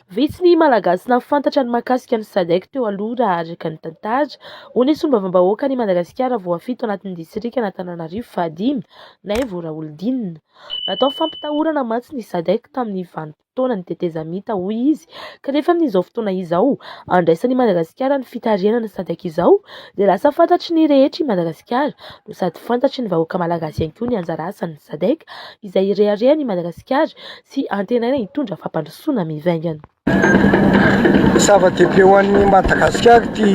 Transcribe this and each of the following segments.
Vitsy ny malagasy nahafantatra ny mahakasika ny SADC teo aloha raha araka ny tantara. Hoy ny sombavambahoaka ny Madagasikara voafito anatin'ny distrika Antananarivo fahadimy Naivo Raolodinina. Natao fampitahorana mantsy ny SADC tamin'ny vanim-potoana ny tetezamita hoy izy. Kanefa amin'izao fotoana izao andraisan'ny Madagasikara ny fitariana ny SADC izao dia lasa fantatry ny rehetra i Madagasikara no sady fantatry ny vahoaka malagasy ihany koa ny anjara asan'ny SADC izay reharehany Madagasikara sy antenaina hitondra fampandrosoana mivaingana. Zava-dehibe ho an'ny Madagasikara ty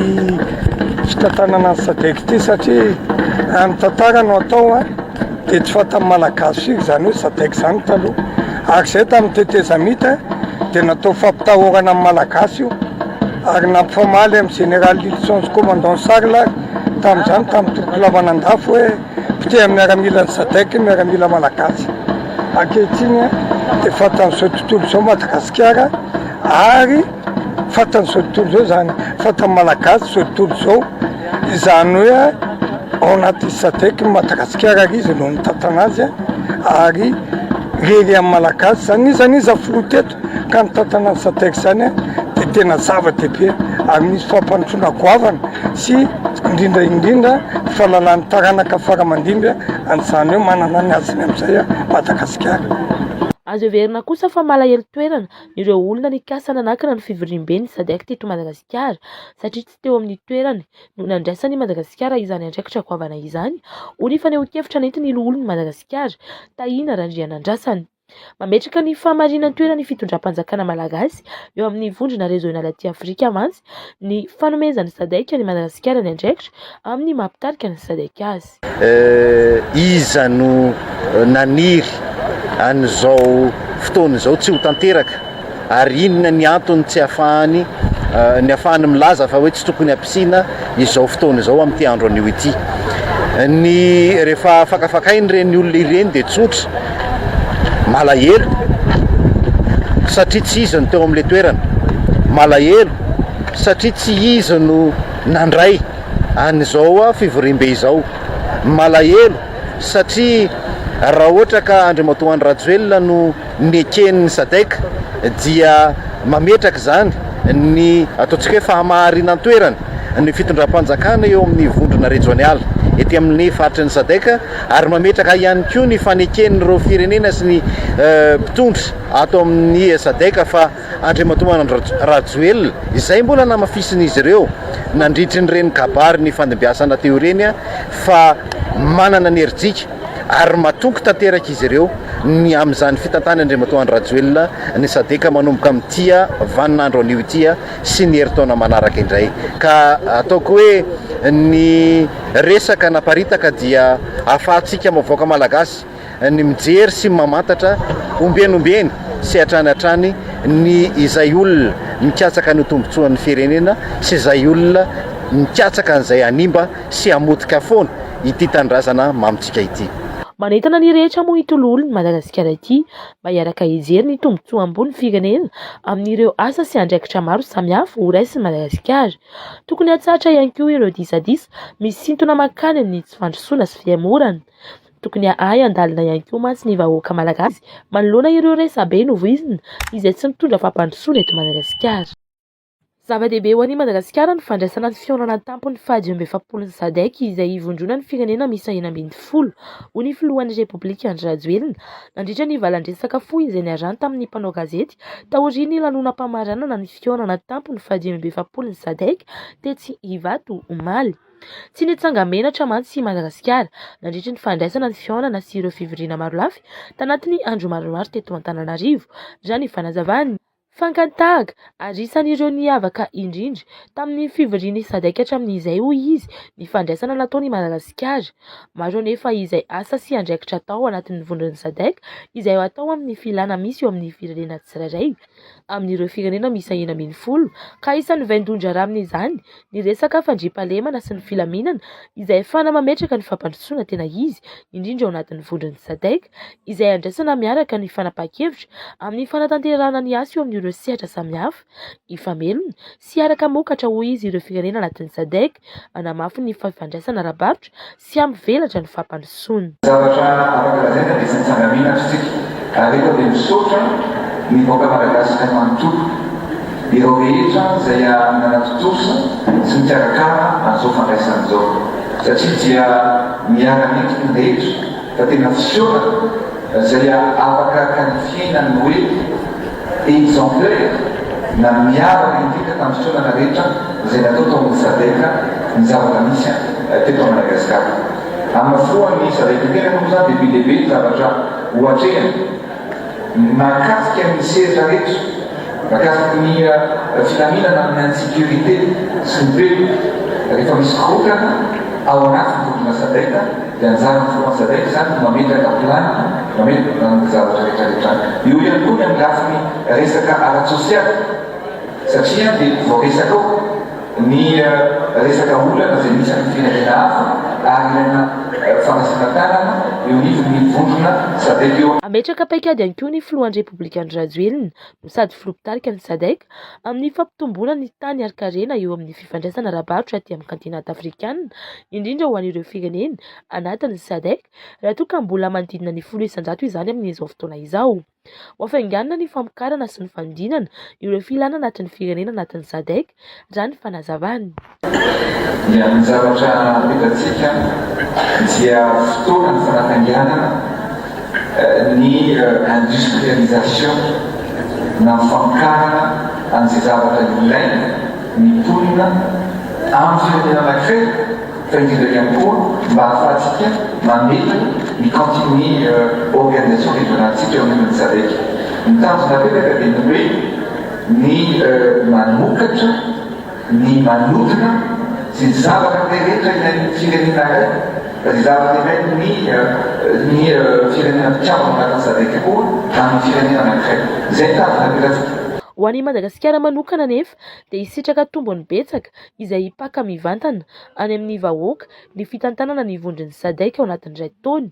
fitantanana ny SADC ty satria amin'ny tantara no atao dia tsy fatamin'ny malagasy izany hoe SADC izany taloha ary izay tamin'ny tetezamita dia natao fampitahorana amin'ny malagasy io ary nampifamaly amin'ny général Lilsons commandant Sarla tamin'izany tamin'ny tolom-pilavana andafo hoe piteha miaramila ny SADC miaramila malagasy. Ankehitriny dia fatan'izao tontolo izao Madagasikara ary fatan'izao tontolo izao zany fatan'ny malagasy izao tontolo izao izany hoe ao anaty SADC Madagasikara ary izy no mitantana azy ary rery amin'ny malagasy zany iza foloteto ka mitantana ny SADC zany dia tena zava-dehibe ary misy fampandrosoana goavana sy indrindra fahalalan'ny taranaka faramandimby an'izany hoe manana ny azony amin'izay Madagasikara. Azo heverina kosa fa malahelo toerana ireo olona nikasa nanakana ny fivoriam-ben'ny SADC teto Madagasikara satria tsy teo amin'ny toerany no nandraisan'ny Madagasikara izany andraikitra goavana izany. Hoy ny fanehoan-kevitra nentin'ny loholon'ny Madagasikara Tahina Randrianandrasany. Mametraka ny fahamarinan'ny toeran'ny fitondram-panjakana malagasy eo amin'ny vondrona rezonala aty Afrika mantsy ny fanomezan'ny SADC ny Madagasikara ny andraikitra amin'ny mampitarika ny SADC azy. Iza no naniry an'izao fotoana izao tsy ho tanteraka ary inona ny antony tsy ahafahany milaza fa hoe tsy tokony ampisina izao fotoana izao amin'ity andro anio ity. Ny rehefa fakafakainy ireny olona ireny dia tsotra malahelo satria tsy izy no teo amin'ilay toerana, malahelo satria tsy izy no nandray an'izao fivoriam-be izao, malahelo satria raha ohatra ka Andriamatoa Rajoelina no neken'ny SADC dia mametraka zany ny ataontsika hoe fahamarinan'ny toerana ny fitondram-panjakana eo amin'ny vondrona rejoniala ety amin'ny faritry ny SADC ary mametraka ihany koa ny faneken'ireo firenena sy ny mpitondra ato amin'ny SADC fa Andriamatoa Rajoelina izay mbola namafisin'izy ireo nandritry ny reny kabary ny fandimbiasana teo ireny fa manana ny herijika ary matonky tanteraka izy ireo ny amin'izany fitantana Andriamatoa Rajoelina ny SADC manomboka amin'ity vaninandro anio ity sy ny herintaona manaraka indray ka ataoko hoe ny resaka naparitaka dia ahafahantsika mavoaka malagasy ny mijery sy mamantatra ombenombeny sy hatrany ny izay olona mikatsaka ny tombontsoan'ny firenena sy izay olona mikatsaka an'izay animba sy hamotika foana ity tandrazana mamitsika ity. Manentana ny rehetra moa itoloolony Madagasikara ity mba hiaraka hijery ny tombontsoa ambony firenena amin'ireo asa sy andraikitra maro samihafa ho raisin'ny Madagasikara. Tokony hatsatra ihany koa ireo disadisa misy sintona makany amin'ny tsy fandrosoana sy fiamorana. Tokony andalina ihany koa mantsy ny vahoaka malagasy manoloana ireo resabe novizina izay tsy mitondra fampandrosoana eto Madagasikara. Zava-dehibe ho an'i Madagasikara ny fandraisana ny fihaonana tampony faha-17 SADC izay hivondrona ny firenena miisa 12 ho ny filohan'ny Repoblika Andry Rajoelina nandritra ny valan-dresaka fohy izay niarahany tamin'ny mpanao gazety taorian'ny lanonam-pamaranana ny fihaonana tampony faha-17 SADC tetsy Ivato omaly. Tsy nitsanga menatra mantsy i Madagasikara nandritra ny fandraisana ny fihaonana sy ireo fivoriana maro lafy tanatin'ny andro maromaro teto Antananarivo raha ny fanazavany fankataga ary isan'ireo niavaka indrindra tamin'ny fivorian'ny SADC hatramin'izay hoy izy ny fandraisana nataon'i Madagasikara. Maro anefa izay asa sy andraikitra atao anatin'ny vondron'ny SADC izay atao amin'ny filana misy eo amin'ny firenena tsirairay amin'ireo firenena miisa 12 ka isan'ny vaindondra amin'izany ny resaka fandriampahalemana sy ny filaminana izay ahafahana mametraka ny fampandrosoana tena izy indrindra ao anatin'ny vondron'ny SADC izay andraisana miaraka ny fanapahan-kevitra amin'ny fanatanterahana ny asa eo amin'ny ireo sehatra samihafa ifamelona sy araka mokatra hoy izy ireo firenena anatin'ny SADC anamafy ny fifandraisana ara-barotra sy hampivelatra ny fampandrosoana. Zavatra araka-gazeta dia tsy mitsangamina antsika ary eto dia misaotra ny vahoaka malagasy ka manontolo ireo rehetra izay nanatotorosa sy mitiarakara an'izao fandraisan'izao satria dia miara-mety ny rehetra fa tena fisaorana izay afaka qualifiena ny hoe exemplaire na miavaka indrindra tamin'ny fisaorana rehetra izay natao tao amin'ny sadeka ny zavatra misy teto Madagasikara. Amin'ny foany sadeka tena moa zany lehibe ny zavatra ohatrehany mahakasika ny sehatra rehetra, mahakasika ny filaminana amin'ny insécurité sy ny be rehefa misy krokana ao anatin'ny vodina sadeka dia anjara ny foany sadeka zany mametraka plany mametraka ny zavatra rehetrarehetra. Io ihany koa ny amin'ny lafiny resaka ara-tsosialy satria dia vao resaka ao ny resaka olana izay misy amin'ny firenena hafa ary ilaina fanasana tanana eo nifiny vondrona sadeka eo. Ametraka paikady ihany koa ny filohan'ny Repoblika Andry Rajoelina no sady filoha-pitarika ny sadeka amin'ny fampitomboana ny tany ari-karena eo amin'ny fifandraisana ara-barotra aty amin'ny kantinanta afrikanina indrindra ho an'ireo firenena anatin'ny sadeka raha toa ka mbola manodidina ny 10 isan-jato izany amin'izao fotoana izao. Ho afainganana ny famokarana sy ny fandinana ireo filana anatin'ny firenena anatin'ny sadeka raha ny fanazavany. Ny zavatra hitantsika dia fotoana ny fanatanganana ny industrialisation na famokarana an'izay zavatra ilaina mitonina amin'ny firenena anankiray fa indrindra ihany koa mba ahafahantsika mamety ny continue organisation régionalitsika eo amin'ny sadeka. Ny tanjona apetaka dia ny hoe ny manokatra ny manodina sy ny zavatra rehetra ilain'ny firenena iray izay zavatra ilain'ny firenena mpitiavana anatin'ny sadeka koa amin'ny firenena anankiray. Izay tanjona apetaka. Ho an'i Madagasikara manokana nefa dia hisitraka tombony betsaka izay hipaka mivantana any amin'ny vahoaka ny fitantanana ny vondron'ny sadeka ao anatin'ny iray taona.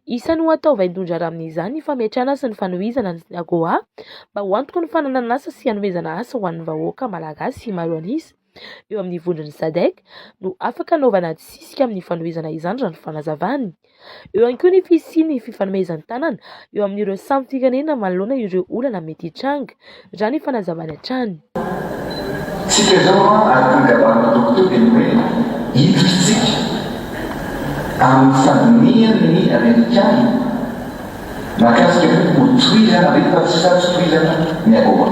Isany ho atao vaindondra ara amin'izany ny fametrahana sy ny fanohizana ny AGOA mba ho antoka ny fananana asa sy hanomezana asa ho an'ny vahoaka malagasy maro an'isa eo amin'ny vondron'ny sadeka no afaka anaovana tsisika amin'ny fanohizana izany raha ny fanazavany. Eo ihany koa ny fisian'ny fifanomezan-tanana eo amin'ireo samy firenena manoloana ireo olana mety hitranga raha ny fanazavany hatrany. Tsika izao araka ny gabarina dokotera dia ny hoe hiditra amin'ny fandinian'ny Amerikana mahakasika hoe tohizana rehefa tsy sady tohizana ny AGOA.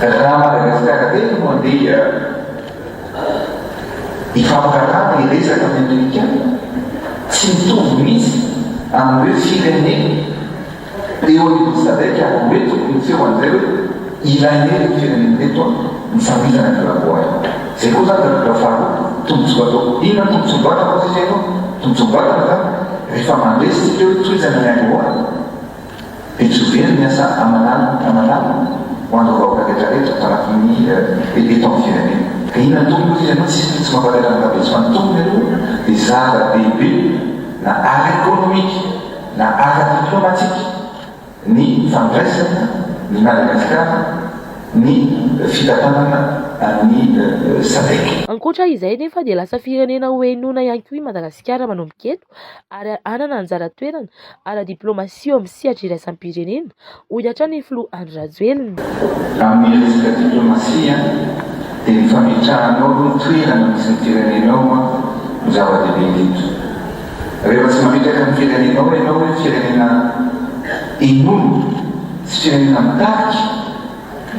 Raha Madagasikara tena no andeha ifampikarana iresaka amin'ny Amerikana tsy mitovy mihitsy amin'ny hoe firenena eo amin'ny sadeka hoe tokony feo an'izay hoe ilainay ny firenena teto mifamizana ny AGOA. Zay koa zany davitra faharoa tombotsoa atao. Inona ny tombotsoa atao zay ianao? Tombotsoa atao zany rehefa mandresy tsika hoe tohizana ny AGOA dia tsovena miasa amanana ho an'ireo vahoaka rehetrarehetra atao anatin'ny eto amin'ny firenena. Ka inona ny tombony izy ianao tsy mampalahelo ny rabe, fa ny tombony aloha dia zava-dehibe na ara-ekônomika na ara-diplomatika ny fandraisana ny Madagasikara ny fitantanana amin'ny sadeka. Ankoatra izay nefa dia lasa firenena ho henoina ihany koa i Madagasikara manomboka eto ary anana anjara toerana ara-diplomasia amin'ny sehatra iraisam-pirenena ho hiatran'ny filoha Andry Rajoelina. Amin'ny resaka diplomasia dia ny fametrahanao no toerana misy ny firenenao no zava-dehibe indrindra. Rehefa tsy mametraka ny firenenao ianao hoe firenena inono sy firenena mitarika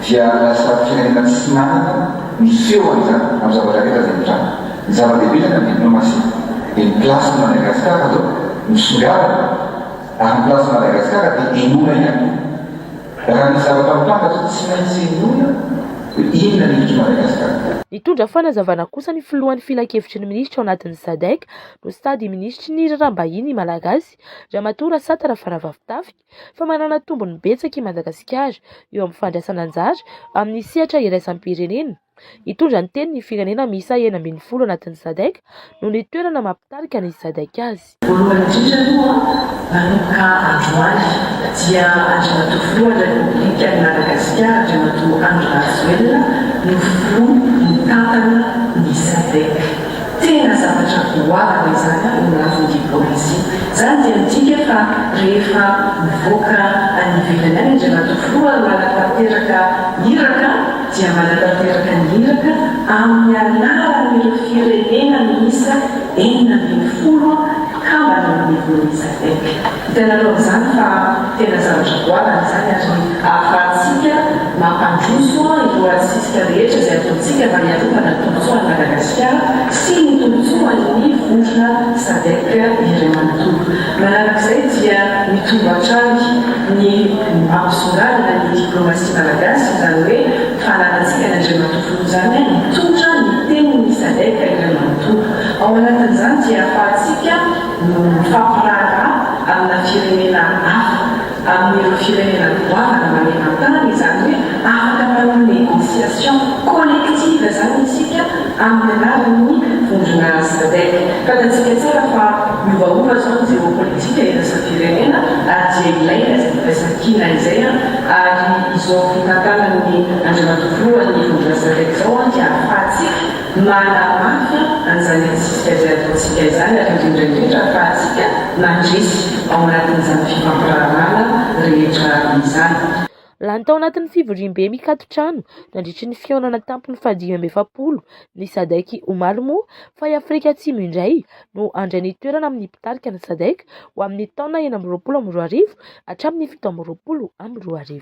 dia lasa firenena tsy manana ny feoany zany amin'ny zavatra rehetra izay mitranga. Ny zava-dehibe ny diplomasia dia ny plasy ny Madagasikara zao misongadina ary ny plasy ny Madagasikara dia inoana ihany. Raha ny zavatra mitanga tsy maintsy inoana inona ny hevitry Madagasikara. Nitondra fanazavana kosa ny filohan'ny filan-kevitry ny minisitra ao anatin'ny sadeka no sady ministry ny raharaham-bahiny malagasy Ramatoa Rasata Rafaravavitafika fa manana tombony betsaka i Madagasikara eo amin'ny fandraisana anjara amin'ny sehatra iraisam-pirenena. Hitondra ny teny ny firenena miisa 19 anatin'ny sadeka no ny toerana mampitarika ny sadeka azy. Voalohany indrindra aloha manomboka androany dia Andriamatoa filoha Repoblika ny Madagasikara Andriamatoa Andry Rajoelina no filoha mitantana ny sadeka. Tena zavatra goavana izany eo lafiny diplomasia. Zany dia midika fa rehefa mivoaka any ivelany any Andriamatoa filoha no manatantera manatanteraka iraka dia manatanteraka ny iraka amin'ny anaran'ireo firenena miisa 40 ka manamivony sadek. Tena aloha izany fa tena zavatra goavana izany ary ahafahantsika mampandroso ireo artistika rehetra izay ataontsika mba hiarovana tombotsoa ny Madagasikara sy ny tombotsoa ny vondrona sadek iray manontolo. Manarak'izay dia mitombo hatrany ny mampisongadina ny diplomasia malagasy izany hoe fananantsika ny Andriamatoa izany mitondra ny tenin'ny sadek iray manontolo. Ao anatin'izany dia ahafahantsika mifampiraharaha amina firenena hafa amin'ireo firenena goavana maneran-tany izany hoe afaka manao négociation collective izany isika amin'ny anaran'ny vondrona sadek. Fantatsika tsara fa miovaova zao ny géopolitika irasa firenena ary dia ilaina izay firaisan-kina izay ary izao fitantanan'ny Andriamatoa ny vondrona sadek zao dia ahafahantsika manamafy an'izany artistika izay ataontsika izany ary indrindraindrindra ahafahantsika mandresy ao anatin'izany fifampiraharaha rehetra izany. Lany tao anatin'ny fivoriam-be mikatotrano nandritry ny fihaonana tampony 540 ny sadek omalimo fa i Afrika Atsimo indray no andray ny toerana amin'ny mpitarika ny sadek ho amin'ny taona 2024 hatramin'ny 2022.